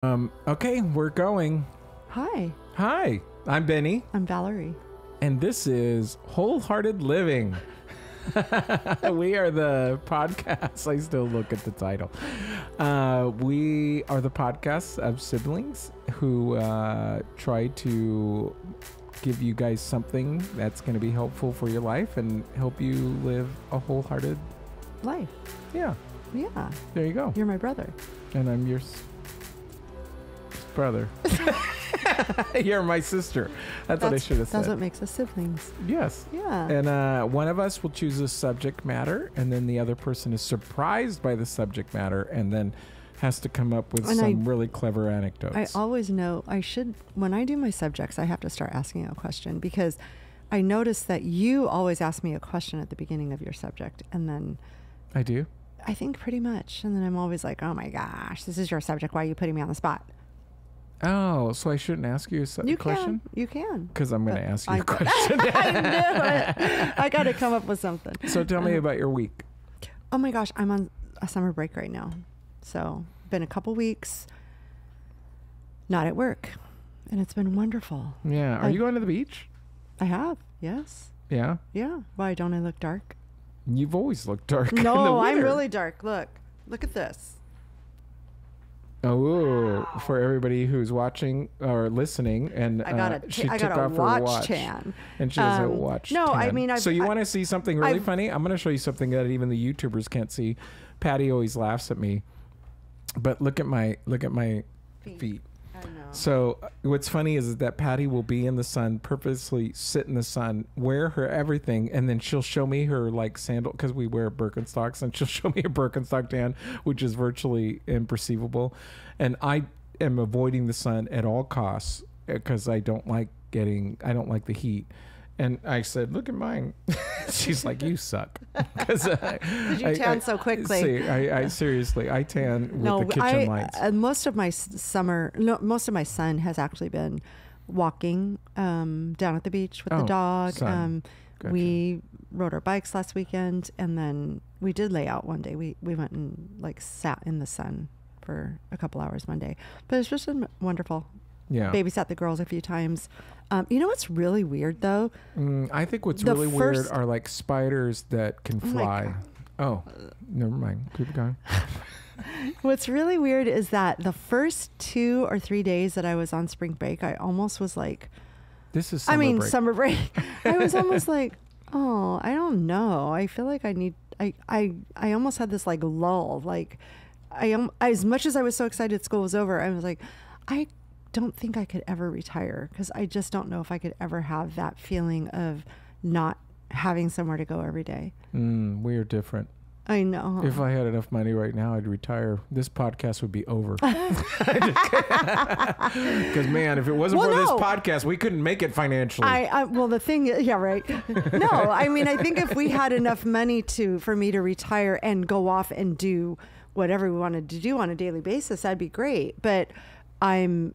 Okay, we're going. Hi. Hi, I'm Bennie. I'm Valerie. And this is Wholehearted Living. We are the podcast. I still look at the title. We are the podcast of siblings who try to give you guys something that's going to be helpful for your life and help you live a wholehearted Life. Yeah. Yeah. There you go. You're my brother. And I'm your brother. You're my sister. That's what I should have said. That's what makes us siblings. Yes. Yeah. And one of us will choose a subject matter, and then the other person is surprised by the subject matter and then has to come up with some really clever anecdotes. I always know when I do my subjects, I have to start asking a question, because I notice that you always ask me a question at the beginning of your subject, and then I do? I think pretty much. And then I'm always like, oh my gosh, this is your subject. Why are you putting me on the spot? Oh, so I shouldn't ask you a question? You can. Because I'm going to ask you a question. I knew it. I got to come up with something. So tell me about your week. Oh my gosh, I'm on a summer break right now. So been a couple weeks not at work, and it's been wonderful. Yeah. Are you going to the beach? I have. Yes. Yeah. Yeah. Why don't I look dark? You've always looked dark. No, I'm really dark. Look at this. Oh, wow. For everybody who's watching or listening, and I got a watch tan, and she has a watch. No, tan. I mean, so you want to see something really funny? I'm going to show you something that even the YouTubers can't see. Patty always laughs at me, but look at my feet. I know. So what's funny is that Patty will be in the sun, purposely sit in the sun, wear her everything, and then she'll show me her like sandal, because we wear Birkenstocks, and she'll show me a Birkenstock tan, which is virtually imperceivable. And I am avoiding the sun at all costs because I don't like the heat. And I said, look at mine. She's like, you suck. Did you tan so quickly? See, I seriously, I tan with the kitchen lights. Most of my sun has actually been walking down at the beach with the dog. Gotcha. We rode our bikes last weekend, and then we did lay out one day. We went and like sat in the sun for a couple hours one day. But it's just been wonderful. Yeah. Babysat the girls a few times. You know what's really weird though? I think what's really weird are like spiders that can fly. Oh, never mind. Keep going. What's really weird is that the first 2 or 3 days that I was on spring break, I almost was like, this is summer break. Summer break. I was almost like, oh, I don't know. I feel like I almost had this like lull. Like as much as I was so excited school was over, I was like, I don't think I could ever retire, because I just don't know if I could ever have that feeling of not having somewhere to go every day. We are different. I know. If I had enough money right now, I'd retire. This podcast would be over. Because man, if it wasn't for this podcast, we couldn't make it financially. Well, the thing is, yeah, right. No, I mean, I think if we had enough money for me to retire and go off and do whatever we wanted to do on a daily basis, that'd be great. But I'm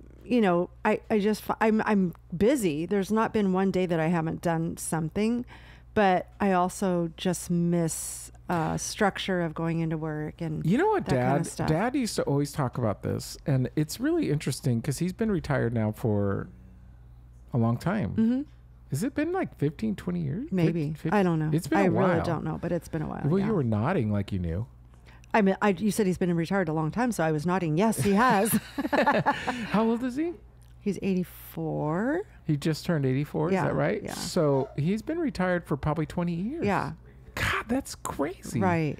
busy. There's not been one day that I haven't done something, but I also just miss structure of going into work and you know what, that kind of stuff. Dad used to always talk about this, and it's really interesting because he's been retired now for a long time. Mm-hmm. Has it been like 15, 20 years? Maybe. 50? I don't know. It's been a while. I really don't know, but it's been a while. Well, yeah. You were nodding like you knew. I mean, you said he's been retired a long time, so I was nodding. Yes, he has. How old is he? He's 84. He just turned 84, is that right? Yeah. So he's been retired for probably 20 years. Yeah. God, that's crazy. Right.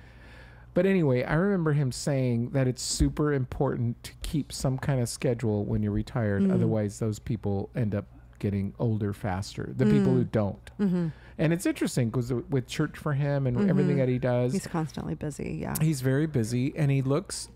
But anyway, I remember him saying that it's super important to keep some kind of schedule when you're retired. Otherwise, those people end up getting older faster. The people who don't. Mm-hmm. And it's interesting because with church for him and everything that he does. He's constantly busy, yeah. He's very busy, and he looks,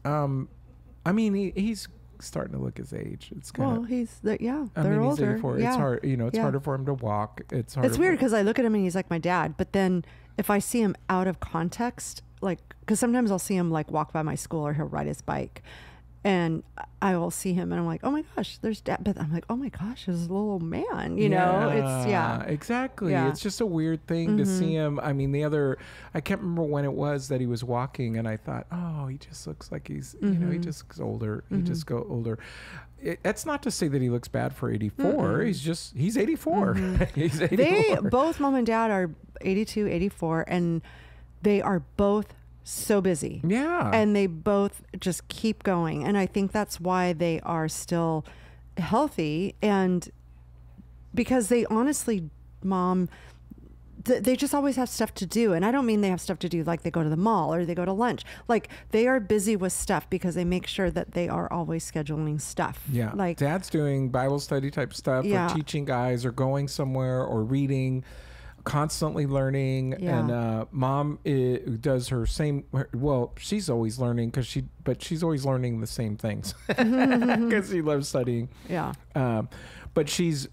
he's starting to look his age. It's kind of... Well, they're he's older. 84. Yeah. It's hard, it's harder for him to walk. It's weird because I look at him and he's like my dad, but then if I see him out of context, like, because sometimes I'll see him like walk by my school or he'll ride his bike, And I will see him and I'm like, oh my gosh, there's dad. But I'm like, oh my gosh, there's a little man, you know, it's, exactly. Yeah. It's just a weird thing to see him. I mean, I can't remember when it was that he was walking and I thought, oh, he just looks like he's, you know, he just looks older. He just go older. That's not to say that he looks bad for 84. He's 84. He's 84. They, both mom and dad are 82, 84, and they are both so busy. Yeah. And they both just keep going. And I think that's why they are still healthy. And because they honestly, mom, they just always have stuff to do. And I don't mean they have stuff to do like they go to the mall or they go to lunch. Like they are busy with stuff because they make sure that they are always scheduling stuff. Yeah. Like dad's doing Bible study type stuff or teaching guys or going somewhere or reading, constantly learning. And mom does her same, well, she's always learning but she's always learning the same things because she loves studying. Yeah. But she's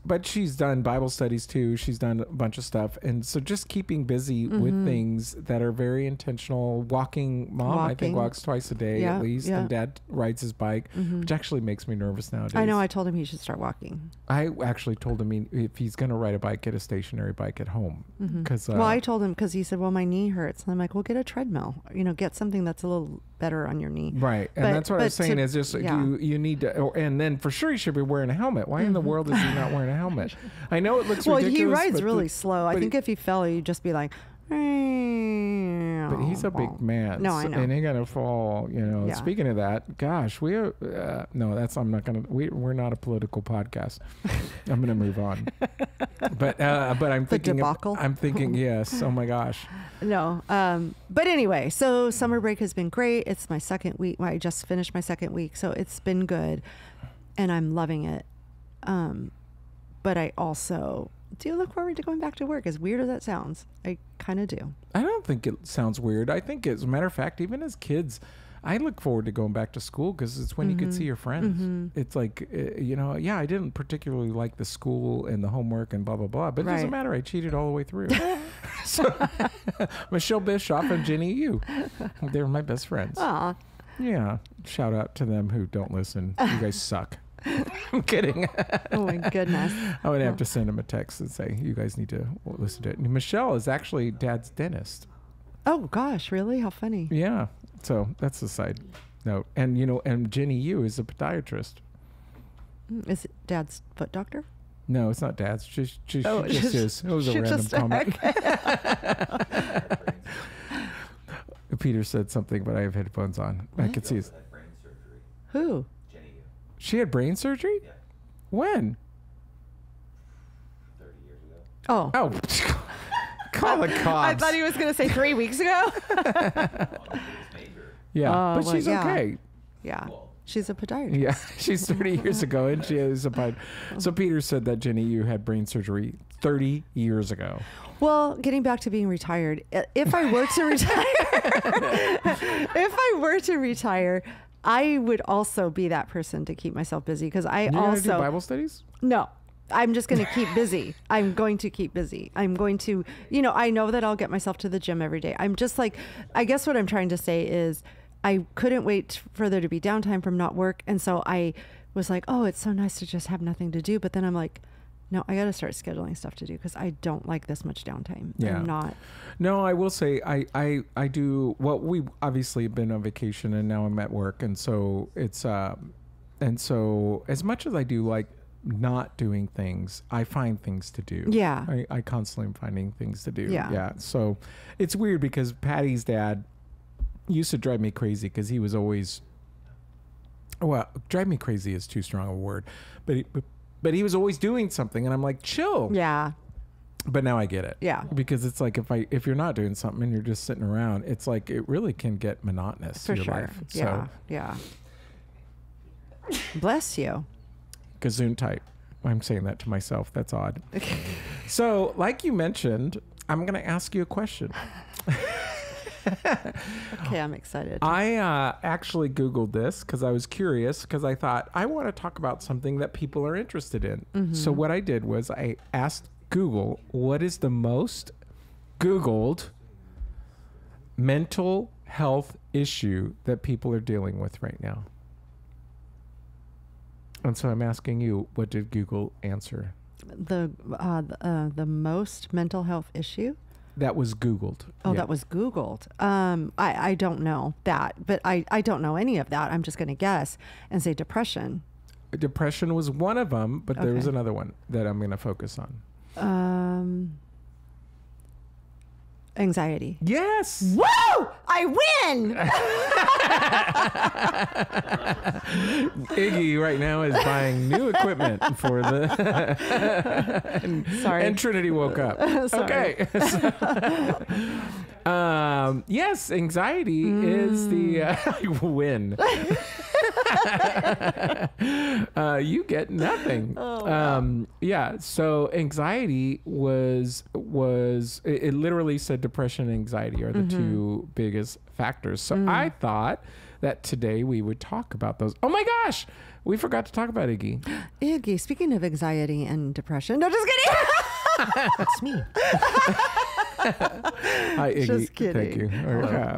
done Bible studies too. She's done a bunch of stuff. And so just keeping busy with things that are very intentional. Walking, I think walks twice a day at least. And dad rides his bike, which actually makes me nervous nowadays. I know. I told him he should start walking. I actually told him if he's going to ride a bike, get a stationary bike at home. Well, I told him because he said, well, my knee hurts. And I'm like, well, get a treadmill. You know, get something that's a little better on your knee. Right. And that's what I was saying is just you need to, and then for sure he should be wearing a helmet. Why in the world is he not wearing a helmet? I know it looks ridiculous. Well, he rides really slow. I think if he fell, he'd just be like, but he's a big man. No, I know. And he's gonna fall, you know. Yeah. Speaking of that, gosh, we're not a political podcast. I'm gonna move on. But I'm thinking debacle? I'm thinking yes. Oh my gosh. No. But anyway, so summer break has been great. It's my second week. Well, I just finished my second week, so it's been good and I'm loving it. But I also do look forward to going back to work, as weird as that sounds. I kind of do. I don't think it sounds weird. I think, as a matter of fact, even as kids, I look forward to going back to school because it's when you could see your friends. It's like, you know, I didn't particularly like the school and the homework and blah, blah, blah. But it doesn't matter. I cheated all the way through. So Michelle Bischoff and Jenny Yu, they were my best friends. Aw. Yeah. Shout out to them who don't listen. You guys suck. I'm kidding. Oh my goodness. I would have to send him a text and say, you guys need to listen to it. And Michelle is actually dad's dentist. Oh gosh, really? How funny. Yeah. So that's a side note. And you know, and Jenny Yu is a podiatrist. Is it dad's foot doctor? No, it's not dad's. She just is. It was a random comment. Peter said something, but I have headphones on. What? I could see his. Who? She had brain surgery? Yeah. When? 30 years ago. Oh. Call the cops. I thought he was going to say 3 weeks ago. Yeah, but she's okay. Yeah. She's a podiatrist. Yeah, she's 30 years ago, and she is a pod. So Peter said that Jenny, you had brain surgery 30 years ago. Well, getting back to being retired, if I were to retire, I would also be that person to keep myself busy because You're gonna do Bible studies? No, I'm just going to keep busy. I'm going to keep busy. I'm going to, you know, I know that I'll get myself to the gym every day. I'm just like, I guess what I'm trying to say is I couldn't wait for there to be downtime from not work. And so I was like, oh, it's so nice to just have nothing to do. But then I'm like, no, I got to start scheduling stuff to do because I don't like this much downtime. Yeah. I'm not. No, I will say I do. Well, we obviously have been on vacation and now I'm at work. And so it's, and so as much as I do like not doing things, I find things to do. Yeah. I constantly am finding things to do. Yeah. Yeah. So it's weird because Patty's dad used to drive me crazy because he was always, well, drive me crazy is too strong a word, but he was always doing something and I'm like, chill. Yeah. But now I get it. Yeah. Because it's like if you're not doing something and you're just sitting around, it's like it really can get monotonous. For your sure. life. Yeah. So, yeah. Bless you. Gazoon type. I'm saying that to myself. That's odd. So, like you mentioned, I'm going to ask you a question. Okay, I'm excited. I actually Googled this because I was curious because I thought I want to talk about something that people are interested in. Mm-hmm. So what I did was I asked Google, what is the most Googled mental health issue that people are dealing with right now? And so I'm asking you, what did Google answer? The most mental health issue. That was Googled. Oh, that was Googled. I don't know that, but I don't know any of that. I'm just going to guess and say depression. Depression was one of them, but there was Okay. another one that I'm going to focus on. Anxiety. Yes. Woo! I win! Iggy right now is buying new equipment for the... Sorry. And Trinity woke up. Sorry. Okay. Yes, anxiety is the... I win. You get nothing. Oh, wow. Yeah. So anxiety was it literally said depression and anxiety are the two biggest factors. So I thought that today we would talk about those. Oh my gosh, we forgot to talk about Iggy. Iggy, speaking of anxiety and depression. No, just kidding. That's me. Hi, Iggy. Just kidding. Thank you.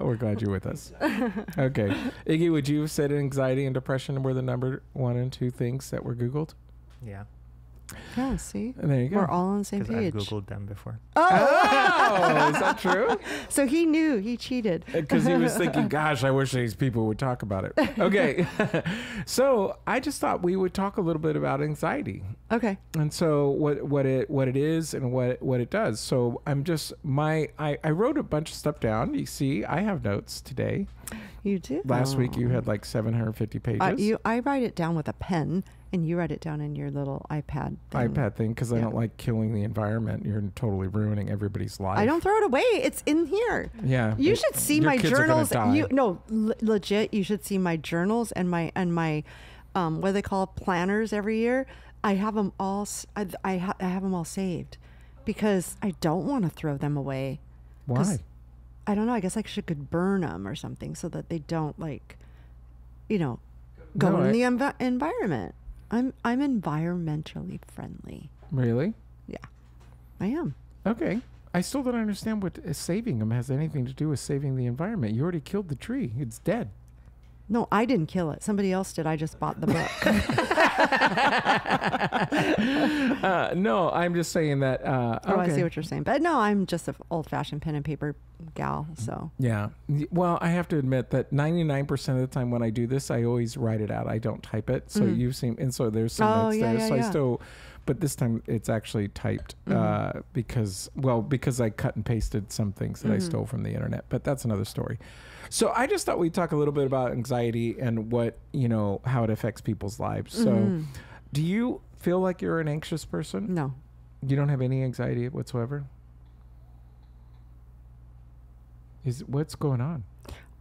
We're glad you're with us. Okay. Iggy, would you have said anxiety and depression were the number 1 and 2 things that were Googled? Yeah. Yeah, see? And there you go. We're all on the same Because I've page. Googled them before. Oh, is that true? So he knew. He cheated. Because he was thinking, gosh, I wish these people would talk about it. Okay. So I just thought we would talk a little bit about anxiety. Okay. And so what it is and what it does. So I'm just I wrote a bunch of stuff down. You see, I have notes today. You do? Last week you had like 750 pages. I write it down with a pen, and you write it down in your little iPad thing. Because I don't like killing the environment. You're totally ruining everybody's life. I don't throw it away. It's in here. Yeah. You should see your my kids are gonna journals. die. Legit. You should see my journals and my what do they call it? Planners every year. I have them all. I have them all saved because I don't want to throw them away. Why? I don't know. I guess I could burn them or something so that they don't go in the environment. I'm environmentally friendly. Really? Yeah, I am. Okay. I still don't understand what saving them has anything to do with saving the environment. You already killed the tree. It's dead. No, I didn't kill it. Somebody else did. I just bought the book. No, I'm just saying that. Oh, I see what you're saying. But no, I'm just an old-fashioned pen and paper gal. So Yeah. Well, I have to admit that 99% of the time when I do this, I always write it out. I don't type it. So you've seen, and so there's some notes there. So I still, but this time it's actually typed because I cut and pasted some things that I stole from the internet. But that's another story. So I just thought we'd talk a little bit about anxiety and how it affects people's lives. So do you feel like you're an anxious person? no. You don't have any anxiety whatsoever? What's going on?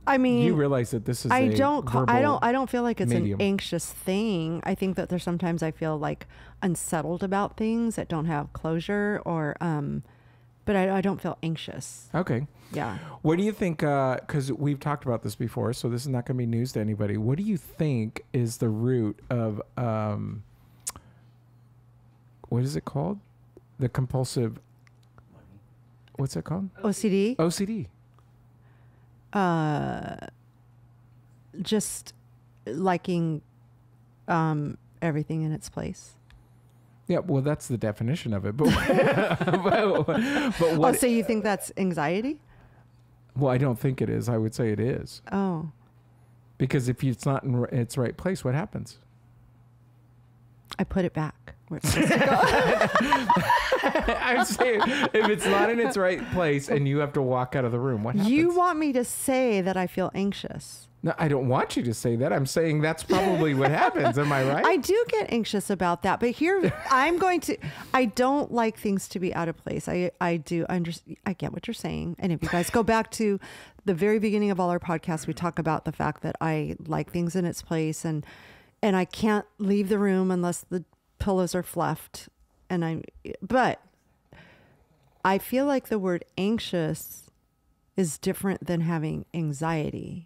I mean, You realize that this is I don't feel like it's medium. an anxious thing. I think that there's sometimes I feel like unsettled about things that don't have closure but I don't feel anxious. Okay. Yeah. What do you think, because we've talked about this before, so this is not going to be news to anybody. What do you think is the root of, what is it called? The compulsive, what's it called? OCD? OCD. Just liking everything in its place. Yeah, well, that's the definition of it. But, but what? So you think that's anxiety? Well, I don't think it is. I would say it is. Oh. Because if it's not in its right place, what happens? I put it back where it's supposed to go. I'm saying, if it's not in its right place and you have to walk out of the room, what happens? You want me to say that I feel anxious. No, I don't want you to say that. I'm saying that's probably what happens. Am I right? I do get anxious about that, but here I don't like things to be out of place. I get what you're saying. And if you guys go back to the very beginning of all our podcasts, we talk about the fact that I like things in its place and I can't leave the room unless the pillows are fluffed. But I feel like the word anxious is different than having anxiety.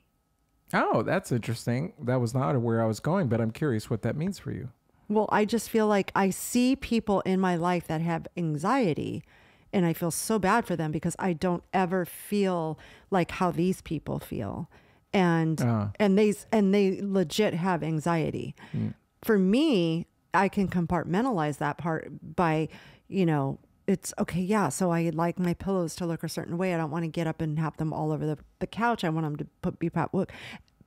Oh, that's interesting. That was not where I was going, but I'm curious what that means for you. Well, I just feel like I see people in my life that have anxiety and I feel so bad for them because I don't ever feel like how these people feel. And they legit have anxiety. for me, I can compartmentalize that part by, it's okay. Yeah. So I like my pillows to look a certain way. I don't want to get up and have them all over the couch. I want them to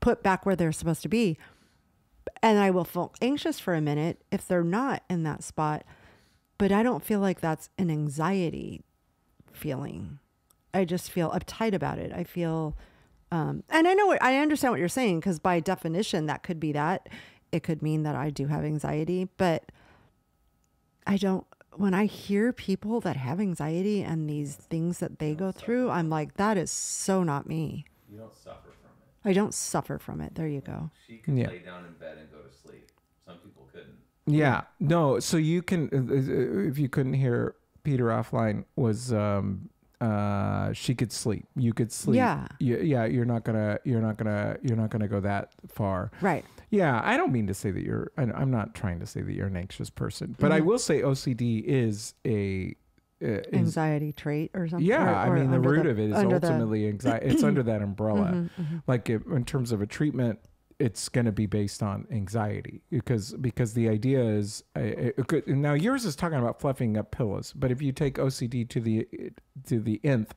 put back where they're supposed to be. And I will feel anxious for a minute if they're not in that spot, but I don't feel like that's an anxiety feeling. I just feel uptight about it. I feel, and I understand what you're saying, because by definition, that could be that. It could mean that I do have anxiety, but when I hear people that have anxiety and these things that they go through, I'm like, that is so not me. You don't suffer from it. I don't suffer from it. There you go. She could lay down in bed and go to sleep. Some people couldn't. Yeah. No. So you can, if you couldn't hear Peter offline, was she could sleep. You could sleep. Yeah. Yeah. You're not gonna go that far. Right. Yeah. I don't mean to say that I'm not trying to say that you're an anxious person, but I will say OCD is a anxiety trait or something. Yeah, or I mean, the root of it is ultimately anxiety. It's under that umbrella. Like in terms of a treatment, it's going to be based on anxiety because the idea is now yours is talking about fluffing up pillows, but if you take OCD to the nth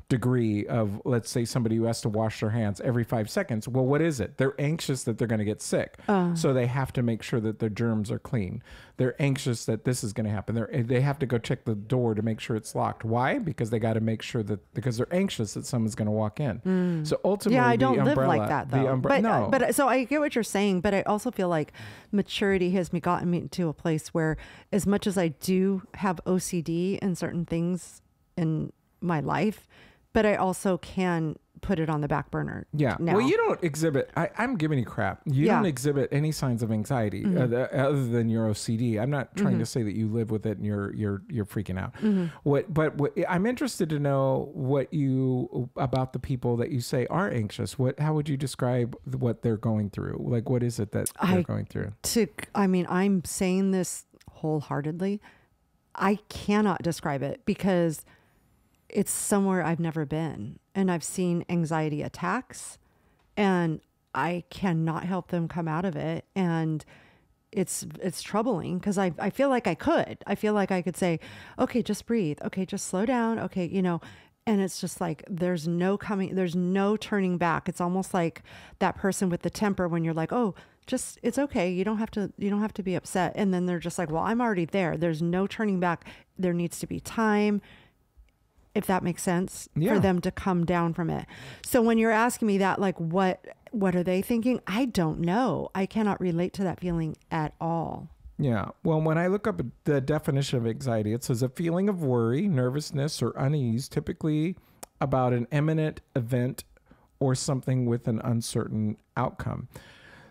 degree of, let's say, somebody who has to wash their hands every 5 seconds. Well, what is it? They're anxious that they're going to get sick. So they have to make sure that their germs are clean. They're anxious that this is going to happen. They have to go check the door to make sure it's locked. Why? Because they got to make sure because they're anxious that someone's going to walk in. So ultimately, I don't live like that though. But so I get what you're saying, but I also feel like maturity has gotten me to a place where, as much as I do have OCD in certain things in my life, but I also can put it on the back burner. Yeah. Now. Well, you don't exhibit, I'm giving you crap. You don't exhibit any signs of anxiety other than your OCD. I'm not trying to say that you live with it and you're freaking out. But I'm interested to know about the people that you say are anxious. How would you describe what they're going through? Like, what is it that they're going through? I'm saying this wholeheartedly. I cannot describe it because it's somewhere I've never been, and I've seen anxiety attacks, and I cannot help them come out of it. And it's troubling because I feel like I feel like I could say, okay, just breathe. Okay, just slow down. Okay. And it's just like, there's no turning back. It's almost like that person with the temper when you're like, oh, just, it's okay. You don't have to be upset. And then they're just like, well, I'm already there. There's no turning back. There needs to be time, if that makes sense, for them to come down from it. So when you're asking me that, like, what are they thinking? I don't know. I cannot relate to that feeling at all. Yeah. Well, when I look up the definition of anxiety, it says a feeling of worry, nervousness, or unease, typically about an imminent event or something with an uncertain outcome.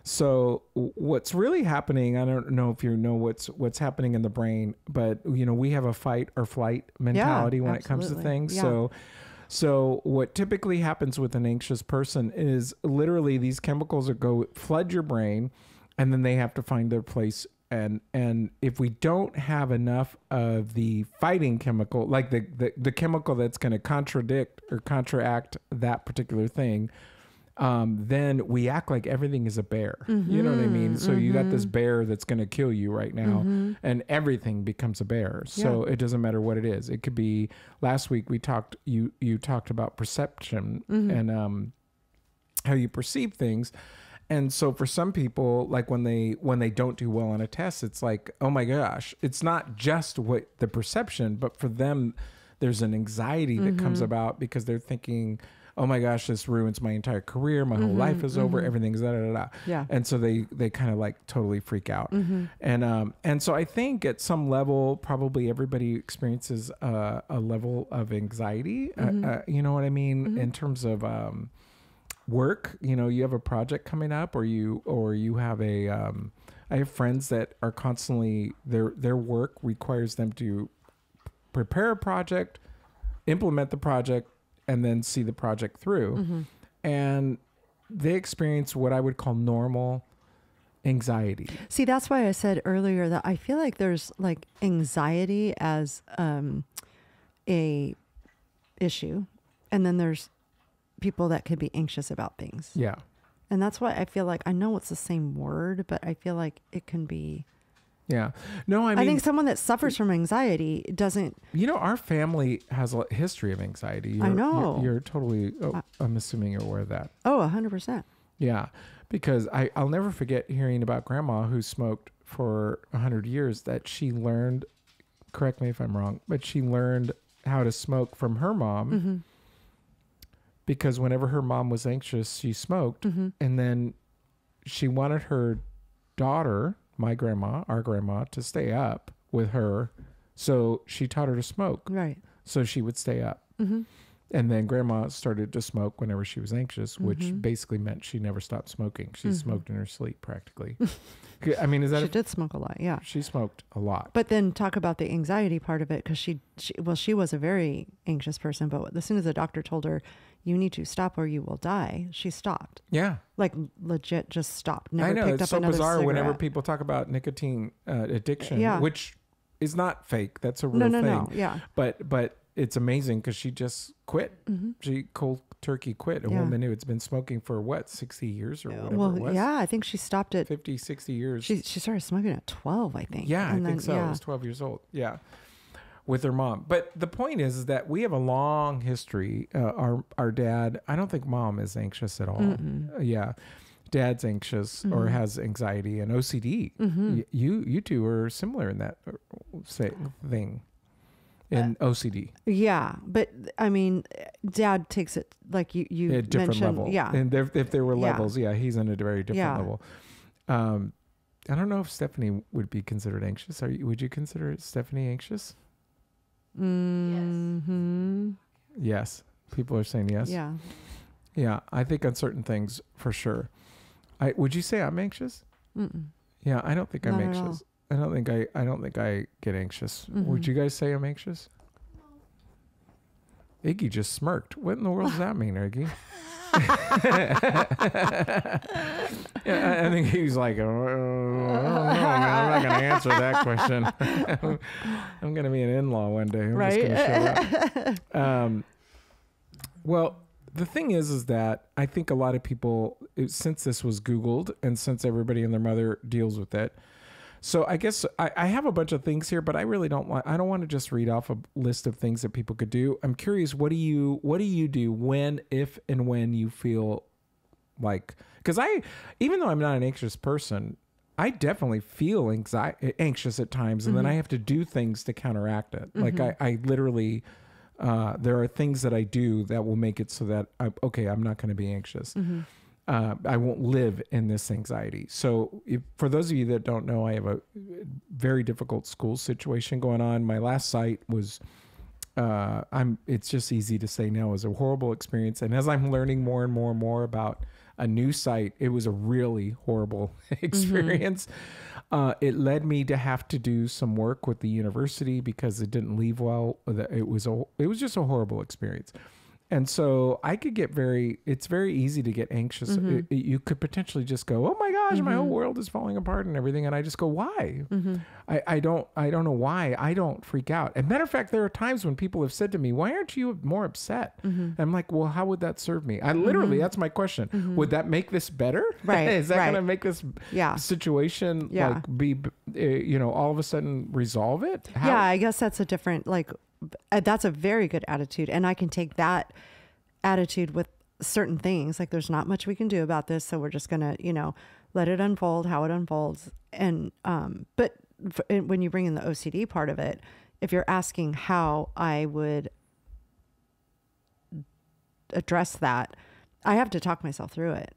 So what's really happening, I don't know if you know what's happening in the brain, but we have a fight or flight mentality when it comes to things. Yeah. So what typically happens with an anxious person is literally these chemicals flood your brain, and then they have to find their place. And if we don't have enough of the fighting chemical, like the chemical that's going to contradict or counteract that particular thing, then we act like everything is a bear. You know what I mean? So you got this bear that's going to kill you right now, and everything becomes a bear. So it doesn't matter what it is. It could be, last week you talked about perception and how you perceive things. And so for some people, like when they don't do well on a test, it's like, oh my gosh, it's not just what the perception, but for them, there's an anxiety that comes about because they're thinking, oh my gosh, this ruins my entire career. My whole life is over. Everything's da da da. Yeah. And so they kind of like totally freak out. And so I think at some level, probably everybody experiences a level of anxiety. You know what I mean? In terms of work, you have a project coming up, or you have I have friends that are constantly, their work requires them to prepare a project, implement the project, and then see the project through. And they experience what I would call normal anxiety. See, that's why I said earlier that I feel like there's like anxiety as a issue, and then there's people that could be anxious about things. Yeah. And that's why I feel like, I know it's the same word, but I feel like it can be. Yeah. No, I mean, I think someone that suffers from anxiety doesn't. Our family has a history of anxiety. I know. You're totally, I'm assuming you're aware of that. Oh, 100%. Yeah. Because I'll never forget hearing about grandma who smoked for 100 years, that she learned, correct me if I'm wrong, but she learned how to smoke from her mom. Mm-hmm. Because whenever her mom was anxious, she smoked. Mm-hmm. And then she wanted her daughter, our grandma, to stay up with her. So she taught her to smoke. Right. So she would stay up. Mm-hmm. And then grandma started to smoke whenever she was anxious, which Mm-hmm. basically meant she never stopped smoking. She smoked in her sleep practically. I mean, is that... She did smoke a lot, yeah. She smoked a lot. But then talk about the anxiety part of it, because she was a very anxious person, but as soon as the doctor told her, you need to stop or you will die, she stopped. Yeah. Like legit just stopped. Never I know. picked It's up so another bizarre cigarette. whenever people talk about nicotine addiction, Yeah. which is not fake. That's a real thing. No. Yeah. But it's amazing because she just quit. Mm-hmm. She cold turkey quit. A Yeah. woman who had been smoking for 60 years or whatever it Well, was. yeah, I think she stopped at 50, 60 years. She started smoking at 12, I think. Yeah, And I think then, so. Yeah. It was 12 years old. Yeah. With her mom. But the point is that we have a long history. Our dad, I don't think mom is anxious at all. Yeah. Dad's anxious or has anxiety and OCD. You two are similar in that thing. In OCD. Yeah, but I mean, Dad takes it like you A different mentioned. level. Yeah. And if there were Yeah. levels, he's in a very different Yeah. level. I don't know if Stephanie would be considered anxious. Would you consider Stephanie anxious? Mm-hmm. Yes. People are saying yes. Yeah. Yeah, I think on certain things for sure. Would you say I'm anxious? Mm-mm. Yeah, I don't think I'm Not at anxious. I don't think I get anxious. Mhm. Would you guys say I'm anxious? Iggy just smirked. What in the world does that mean, Iggy? Yeah, I think he was like, oh, I'm not going to answer that question. I'm going to be an in-law one day. I'm just going to show up. Well, the thing is that I think a lot of people, since this was Googled and since everybody and their mother deals with it, so I guess I have a bunch of things here, but I really don't want to just read off a list of things that people could do. I'm curious, what do you do when, if, and when you feel like, because even though I'm not an anxious person, I definitely feel anxious at times, and then I have to do things to counteract it. Like I literally, there are things that I do that will make it so that I'm not going to be anxious. I won't live in this anxiety. So for those of you that don't know, I have a very difficult school situation going on. My last site was, it's just easy to say now, it was a horrible experience. And as I'm learning more and more and more about a new site, it was a really horrible experience. It led me to have to do some work with the university because it didn't leave well. It was just a horrible experience. And so I could get it's very easy to get anxious. You could potentially just go, oh my gosh, my whole world is falling apart and everything. And I just go, why? I don't know why. I don't freak out. As a matter of fact, there are times when people have said to me, why aren't you more upset? And I'm like, well, how would that serve me? That's my question. Would that make this better? Right. Is that going to make this Yeah. situation Yeah. like be, all of a sudden resolve it? How? Yeah, I guess that's a different, that's a very good attitude. And I can take that attitude with certain things. Like, there's not much we can do about this. So we're just going to, let it unfold how it unfolds. And, but when you bring in the OCD part of it, if you're asking how I would address that, I have to talk myself through it.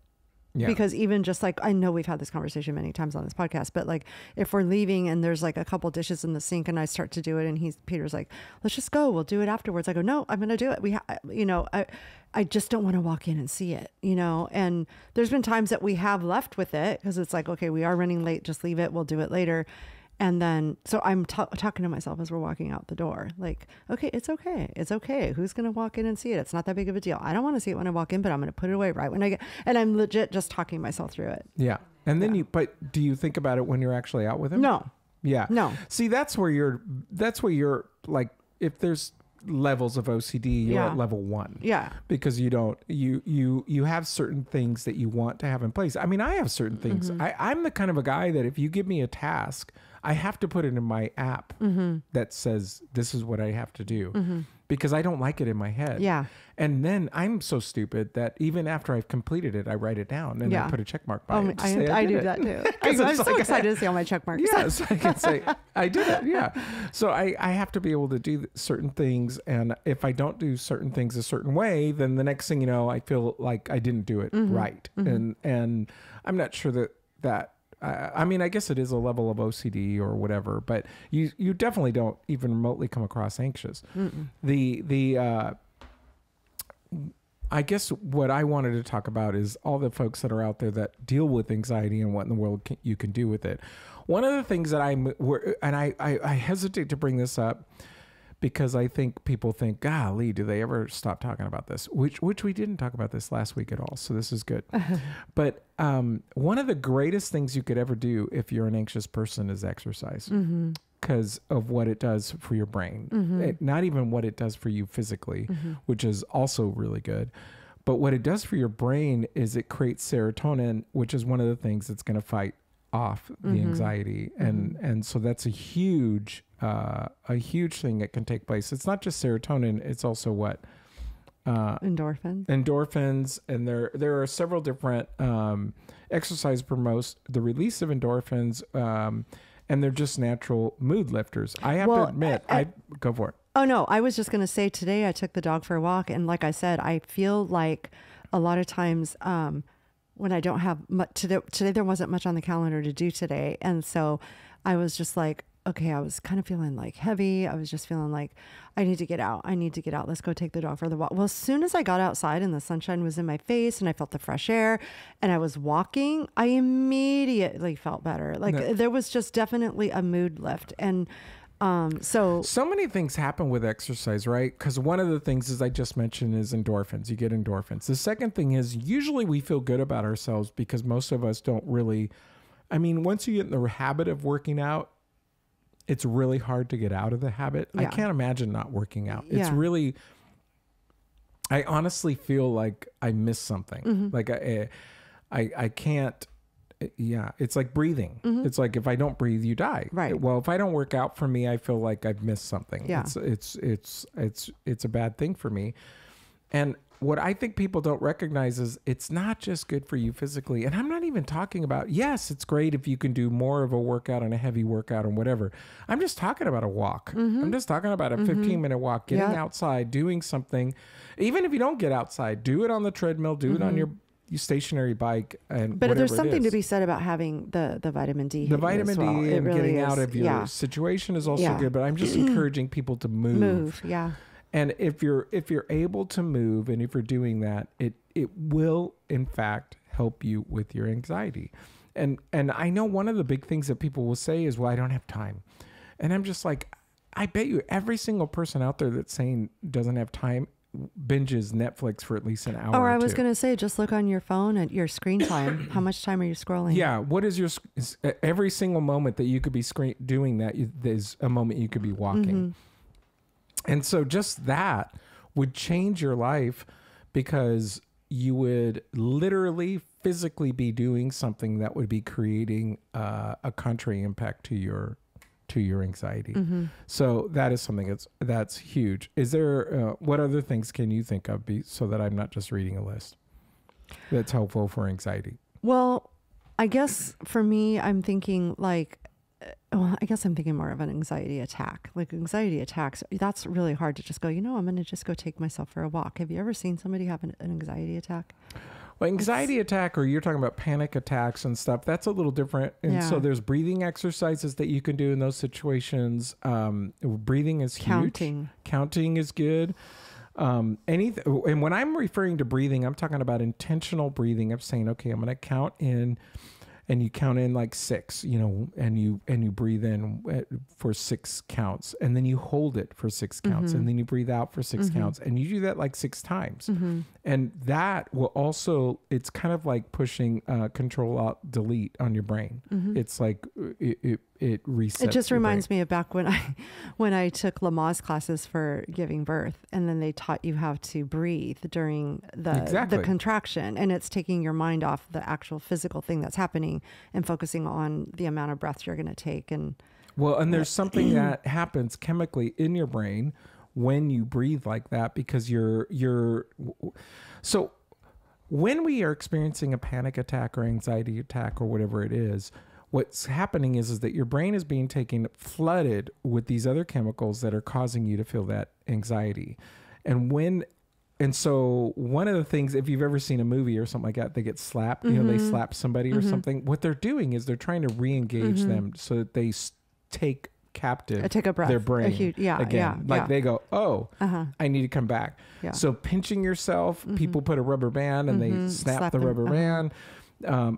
Yeah. Because even just like, I know we've had this conversation many times on this podcast, but like if we're leaving and there's like a couple dishes in the sink and I start to do it and Peter's like, let's just go, we'll do it afterwards. I go, no, I'm going to do it. I just don't want to walk in and see it, and there's been times that we have left with it because it's like, okay, we are running late, just leave it. We'll do it later. And then, so I'm talking to myself as we're walking out the door, like, okay, it's okay. It's okay. Who's going to walk in and see it? It's not that big of a deal. I don't want to see it when I walk in, but I'm going to put it away right when I get, and I'm legit just talking myself through it. Yeah. And then but do you think about it when you're actually out with him? No. Yeah. No. See, that's where you're like, if there's levels of OCD, you're Yeah. at level 1. Yeah. Because you have certain things that you want to have in place. I mean, I have certain things. I'm the kind of a guy that if you give me a task, I have to put it in my app that says this is what I have to do because I don't like it in my head. Yeah. And then I'm so stupid that even after I've completed it, I write it down and I put a check mark by it. I did do it. that too. 'Cause I'm it's so like- excited to see all my check marks. Yes, I can say I did it. Yeah. So I have to be able to do certain things. And if I don't do certain things a certain way, then the next thing you know, I feel like I didn't do it right. And I'm not sure that I mean, I guess it is a level of OCD or whatever, but you definitely don't even remotely come across anxious. I guess what I wanted to talk about is all the folks that are out there that deal with anxiety and what in the world you can do with it. One of the things that I hesitate to bring this up because I think people think, golly, do they ever stop talking about this? Which we didn't talk about this last week at all. So this is good. But one of the greatest things you could ever do if you're an anxious person is exercise. Because of what it does for your brain. Not even what it does for you physically, which is also really good. But what it does for your brain is it creates serotonin, which is one of the things that's going to fight off the anxiety. And so that's a huge thing that can take place. It's not just serotonin, it's also what? Endorphins. And there are several different exercise promotes the release of endorphins, and they're just natural mood lifters. I have to admit, I go for it. Oh no, I was just going to say today I took the dog for a walk, and like I said, I feel like a lot of times when I don't have much today there wasn't much on the calendar to do today, and so I was just like, okay, I was kind of feeling like heavy. I was just feeling like I need to get out. Let's go take the dog for the walk. Well, as soon as I got outside and the sunshine was in my face and I felt the fresh air and I was walking, I immediately felt better. Like there was just definitely a mood lift. And so many things happen with exercise, right? Because one of the things, as I just mentioned, is endorphins. You get endorphins. The second thing is usually we feel good about ourselves because most of us don't really, I mean, once you get in the habit of working out, it's really hard to get out of the habit. Yeah. I can't imagine not working out. It's really, I honestly feel like I miss something. Like I can't, it's like breathing. It's like if I don't breathe, you die. Right. Well, if I don't work out, for me, I feel like I've missed something. Yeah. It's a bad thing for me. And what I think people don't recognize is it's not just good for you physically. And I'm not even talking about, yes, it's great if you can do more of a workout and a heavy workout and whatever. I'm just talking about a walk. I'm just talking about a 15-minute walk, getting outside, doing something. Even if you don't get outside, do it on the treadmill, do it on your stationary bike. But there's something to be said about having the vitamin D. The vitamin D and really getting out is. of your situation is also good. But I'm just encouraging people to move. Yeah. And if you're able to move and if you're doing that, it will in fact help you with your anxiety. And I know one of the big things that people will say is, well, I don't have time. And I'm just like, I bet you every single person out there that's saying doesn't have time binges Netflix for at least an hour. Or I was going to say, just look on your phone at your screen time. How much time are you scrolling? Yeah. What is your, every single moment that you could be doing that, there's a moment you could be walking. And so just that would change your life because you would literally physically be doing something that would be creating a contrary impact to your anxiety. So that is something that's huge. Is there, what other things can you think of so that I'm not just reading a list that's helpful for anxiety? Well, I guess for me, I'm thinking like, I guess I'm thinking more of an anxiety attack. Like anxiety attacks, that's really hard to just go, I'm going to just go take myself for a walk. Have you ever seen somebody have an anxiety attack? Well, anxiety attack, or you're talking about panic attacks and stuff, that's a little different. And so there's breathing exercises that you can do in those situations. Breathing is huge. Counting is good. Anything. And when I'm referring to breathing, I'm talking about intentional breathing. I'm saying, okay, I'm going to count in. And you count in like 6, and you breathe in for 6 counts, and then you hold it for 6 counts, and then you breathe out for 6 counts, and you do that like 6 times. And that will also, it's kind of like pushing Control Alt Delete on your brain. It's like resets. It just reminds me of back when I took Lamaze classes for giving birth, and then they taught you how to breathe during the contraction, and it's taking your mind off the actual physical thing that's happening and focusing on the amount of breaths you're going to take. And there's something that happens chemically in your brain when you breathe like that, because so when we are experiencing a panic attack or anxiety attack or whatever it is, what's happening is that your brain is being flooded with these other chemicals that are causing you to feel that anxiety. And so one of the things, if you've ever seen a movie or something like that, they get slapped, they slap somebody or something. What they're doing is they're trying to re-engage them so that they take captive take a breath, their brain again. They go, I need to come back. Yeah. So pinching yourself, people put a rubber band and they snap the rubber band.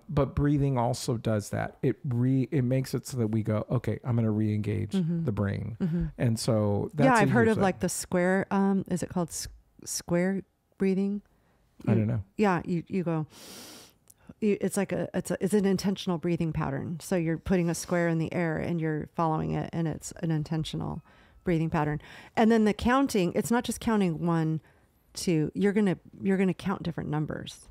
But breathing also does that. It makes it so that we go, okay, I'm going to re-engage the brain. And so that's I've heard of like the square, is it called square breathing? I don't know. Yeah. You go, it's like it's an intentional breathing pattern. So you're putting a square in the air and you're following it, and it's an intentional breathing pattern. And then the counting, it's not just counting 1, 2, you're going to count different numbers.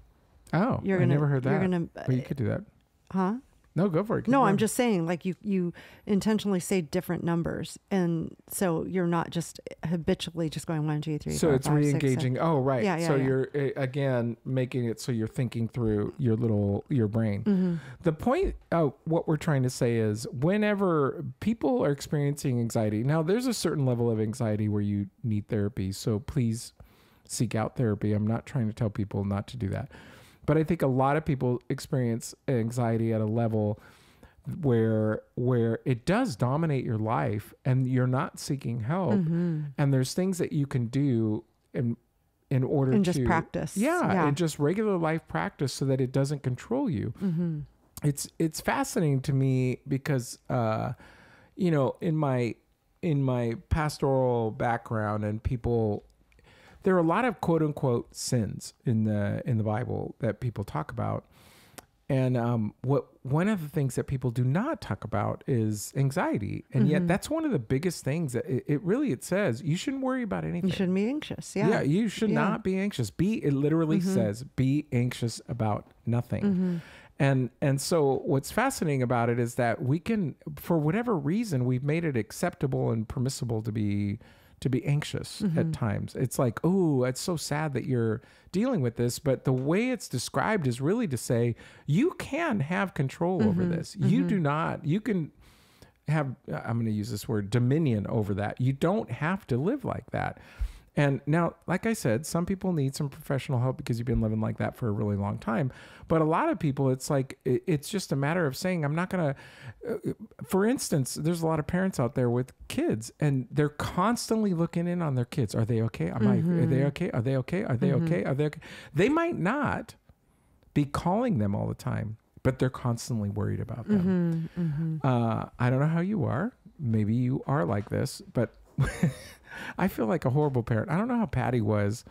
Oh, I never heard that. But you could do that. Huh? No, go for it. No, I'm just saying, like you intentionally say different numbers, and so you're not just habitually just going 1, 2, 3. So 4, it's 5, 6, re-engaging. 7. Oh, right. Yeah, So you're again making it so you're thinking through your brain. The point of what we're trying to say is, whenever people are experiencing anxiety, now there's a certain level of anxiety where you need therapy. So please seek out therapy. I'm not trying to tell people not to do that. But I think a lot of people experience anxiety at a level where it does dominate your life and you're not seeking help. And there's things that you can do in order to just practice. Yeah, and just regular life practice so that it doesn't control you. It's fascinating to me because in my pastoral background and people, there are a lot of quote unquote sins in the Bible that people talk about. And one of the things that people do not talk about is anxiety. And yet that's one of the biggest things that it says you shouldn't worry about anything. You shouldn't be anxious. Yeah. Yeah. You should not be anxious. It literally says be anxious about nothing. And so what's fascinating about it is that we can, for whatever reason, we've made it acceptable and permissible to be anxious at times. It's like, oh, it's so sad that you're dealing with this. But the way it's described is really to say, you can have control over this. You do not, you can have, I'm going to use this word, dominion over that. You don't have to live like that. And now, like I said, some people need some professional help because you've been living like that for a really long time. But a lot of people, it's like, it's just a matter of saying, I'm not going to, for instance, there's a lot of parents out there with kids and they're constantly looking in on their kids. Are they okay? Are they okay? Are they okay? Are they okay? Are they okay? They might not be calling them all the time, but they're constantly worried about them. I don't know how you are. Maybe you are like this, but I feel like a horrible parent. I don't know how Patty was,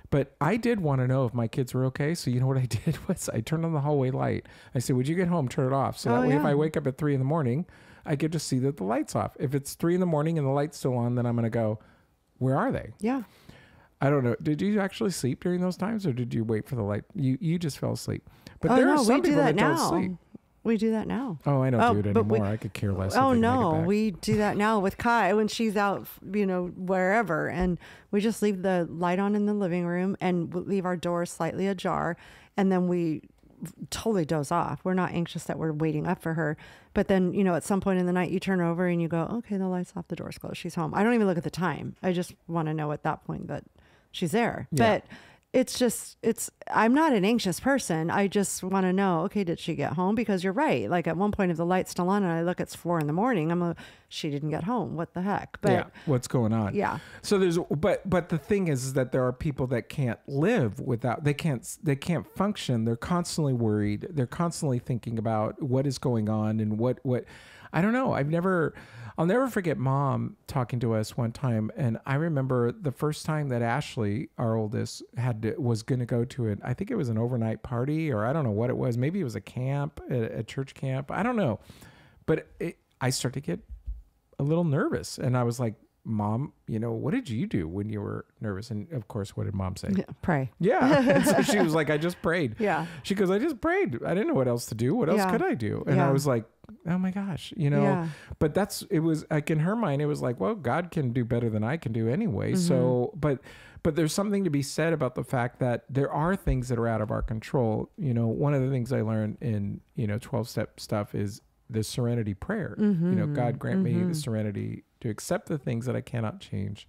but I did want to know if my kids were okay. So you know what I did was I turned on the hallway light. I said, would you get home, turn it off? So that way if I wake up at 3 a.m, I get to see that the light's off. If it's 3 a.m. and the light's still on, then I'm going to go, where are they? Yeah. I don't know. Did you actually sleep during those times or did you wait for the light? You just fell asleep. But there are some people that now. don't sleep. We do that now. Oh, I don't do it anymore. I could care less. Oh, no. We do that now with Kai when she's out, wherever. And we just leave the light on in the living room and leave our door slightly ajar. And then we totally doze off. We're not anxious that we're waiting up for her. But then, at some point in the night, you turn over and you go, okay, the light's off, the door's closed, she's home. I don't even look at the time. I just want to know at that point that she's there. Yeah. But I'm not an anxious person. I just want to know, okay, did she get home? Because you're right. Like at one point, if the light's still on and I look, it's 4 a.m, I'm like, she didn't get home. What the heck? But yeah, what's going on? Yeah. So but the thing is that there are people that can't live without, they can't function. They're constantly worried. They're constantly thinking about what is going on and what, I don't know. I'll never forget Mom talking to us one time. And I remember the first time that Ashley, our oldest, was going to go to it. I think it was an overnight party or I don't know what it was. Maybe it was a camp, a church camp. I don't know. But I start to get a little nervous. And I was like, Mom, what did you do when you were nervous? And of course, what did Mom say? Yeah, pray. Yeah. And so she was like, I just prayed. Yeah. She goes, I just prayed. I didn't know what else to do. What else could I do? And I was like, oh my gosh, but it was like in her mind, it was like, well, God can do better than I can do anyway. So, but there's something to be said about the fact that there are things that are out of our control. One of the things I learned in, 12-step stuff is the serenity prayer. God grant me the serenity to accept the things that I cannot change,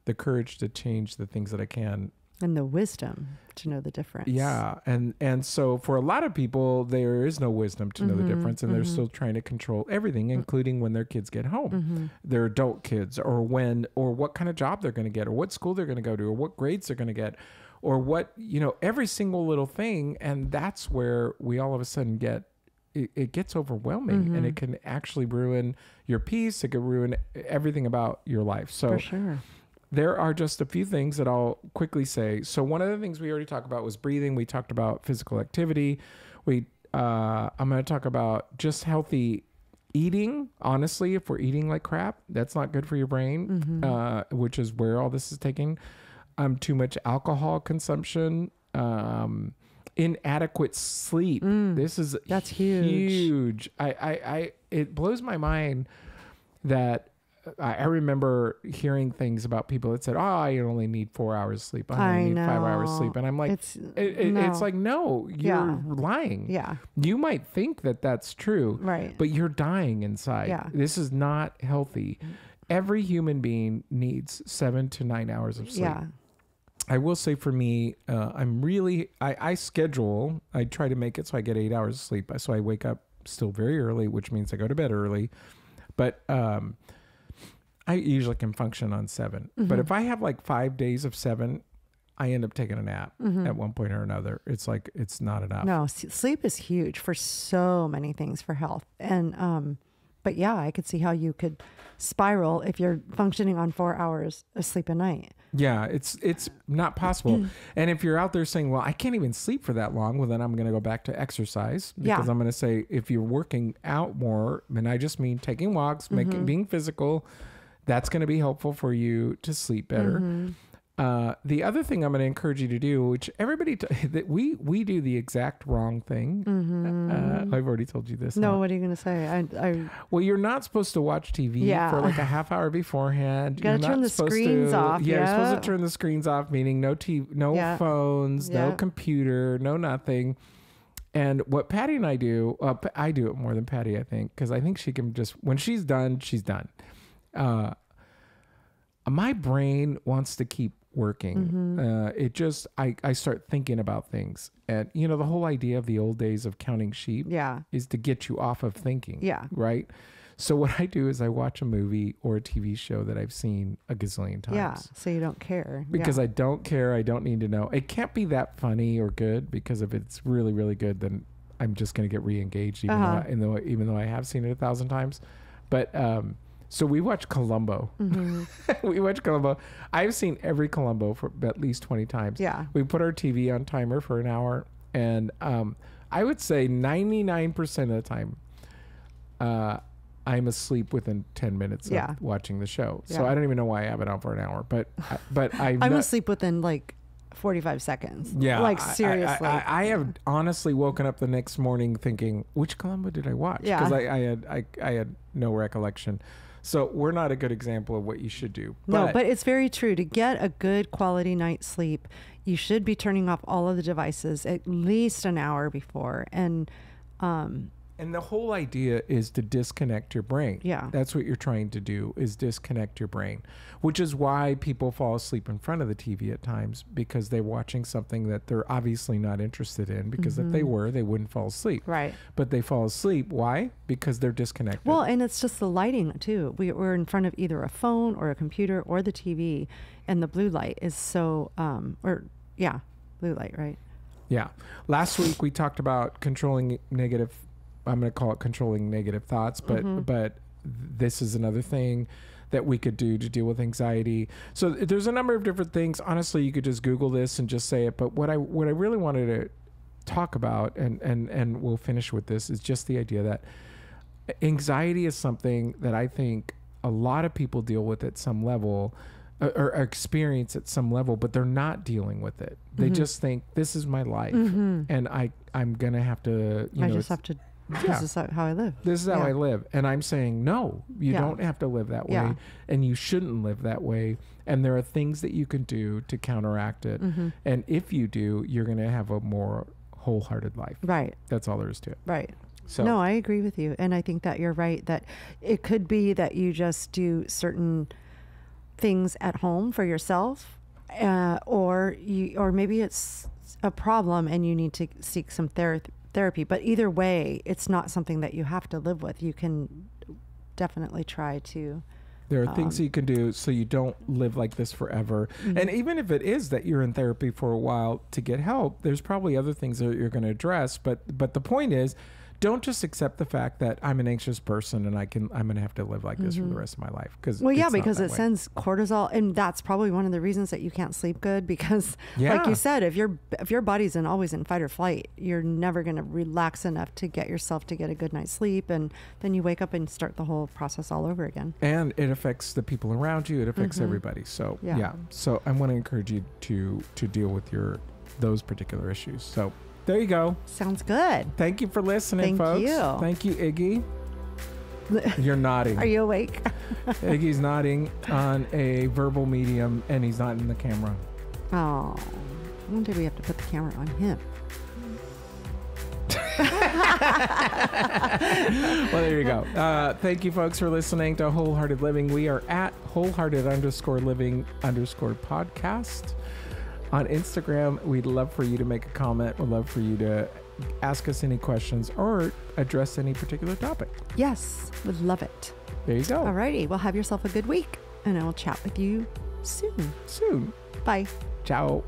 the courage to change the things that I can, and the wisdom to know the difference. Yeah. And so for a lot of people, there is no wisdom to know the difference, and they're still trying to control everything, including when their kids get home, their adult kids, or what kind of job they're going to get, or what school they're going to go to, or what grades they're going to get, or what, every single little thing. And that's where we all of a sudden it gets overwhelming, and it can actually ruin your peace. It could ruin everything about your life. So for sure. There are just a few things that I'll quickly say. So one of the things we already talked about was breathing. We talked about physical activity. I'm going to talk about just healthy eating. Honestly, if we're eating like crap, that's not good for your brain, which is where all this is taking. Too much alcohol consumption, inadequate sleep. That's huge. It blows my mind that I remember hearing things about people that said, I only need 4 hours sleep. I only need 5 hours sleep. And I'm like, it's like, no, you're lying. Yeah. You might think that that's true, right? But you're dying inside. Yeah. This is not healthy. Every human being needs 7 to 9 hours of sleep. Yeah. I will say for me, I schedule, I try to make it so I get 8 hours of sleep. So I wake up still very early, which means I go to bed early. But I usually can function on 7. But if I have like 5 days of 7, I end up taking a nap at one point or another. It's like, it's not enough. No, sleep is huge for so many things for health. And, but yeah, I could see how you could spiral if you're functioning on 4 hours of sleep a night. Yeah, it's not possible. And if you're out there saying, well, I can't even sleep for that long, well, then I'm going to go back to exercise, because I'm going to say, if you're working out more, and I just mean taking walks, being physical, that's going to be helpful for you to sleep better. The other thing I'm going to encourage you to do, which everybody, that we do the exact wrong thing. I've already told you this. No, what are you going to say? Well, you're not supposed to watch TV for like a half hour beforehand. You got to turn the screens off. Yeah, you're supposed to turn the screens off, meaning no TV, no phones, no computer, no nothing. And what Patty and I do, I do it more than Patty, I think, because I think she can just, when she's done, she's done. My brain wants to keep working. I start thinking about things, and the whole idea of the old days of counting sheep is to get you off of thinking. Right. So what I do is I watch a movie or a TV show that I've seen a gazillion times. Yeah. So you don't care. Because I don't care. I don't need to know. It can't be that funny or good, because if it's really, really good, then I'm just going to get re-engaged, even though I have seen it 1,000 times. But, so we watch Columbo. We watch Columbo. I've seen every Columbo for at least 20 times. Yeah. We put our TV on timer for an hour, and I would say 99% of the time, I'm asleep within 10 minutes of watching the show. So I don't even know why I have it on for an hour, but I'm asleep within like 45 seconds. Yeah. Like seriously. I have honestly woken up the next morning thinking, which Columbo did I watch? Yeah. Because I had no recollection. So we're not a good example of what you should do. No, but it's very true. To get a good quality night's sleep, you should be turning off all of the devices at least an hour before. And the whole idea is to disconnect your brain. Yeah. That's what you're trying to do, is disconnect your brain, which is why people fall asleep in front of the TV at times, because they're watching something that they're obviously not interested in, because if they were, they wouldn't fall asleep. Right. But they fall asleep. Why? Because they're disconnected. Well, and it's just the lighting too. We're in front of either a phone or a computer or the TV, and the blue light is so, blue light, right? Yeah. Last week we talked about controlling negative, I'm going to call it controlling negative thoughts, but this is another thing that we could do to deal with anxiety. So there's a number of different things. Honestly, you could just Google this and just say it. But what I really wanted to talk about, and we'll finish with this, is just the idea that anxiety is something that I think a lot of people deal with at some level, or experience at some level, but they're not dealing with it. They just think, this is my life, and I'm gonna have to, I just have to. This is how I live. This is how I live. And I'm saying, no, you don't have to live that way. Yeah. And you shouldn't live that way. And there are things that you can do to counteract it. And if you do, you're going to have a more wholehearted life. Right. That's all there is to it. Right. So no, I agree with you. And I think that you're right, that it could be that you just do certain things at home for yourself, or maybe it's a problem and you need to seek some therapy. But either way, it's not something that you have to live with. You can definitely try to. There are things that you can do so you don't live like this forever. And even if it is that you're in therapy for a while to get help, there's probably other things that you're going to address. But the point is, don't just accept the fact that I'm an anxious person and I'm going to have to live like this for the rest of my life. Because it sends cortisol, and that's probably one of the reasons that you can't sleep good, because like you said, if your body's always in fight or flight, you're never going to relax enough to get yourself to get a good night's sleep, and then you wake up and start the whole process all over again. And it affects the people around you. It affects everybody. So so I want to encourage you to deal with those particular issues. So there you go. Sounds good. Thank you for listening, folks. Thank you, Iggy. You're nodding. Are you awake? Iggy's nodding on a verbal medium, and he's not in the camera. Oh, one day we have to put the camera on him. Well, there you go. Thank you, folks, for listening to Wholehearted Living. We are at wholehearted_living_podcast. On Instagram, we'd love for you to make a comment. We'd love for you to ask us any questions or address any particular topic. Yes, would love it. There you go. Alrighty, well, have yourself a good week, and I will chat with you soon. Soon. Bye. Ciao.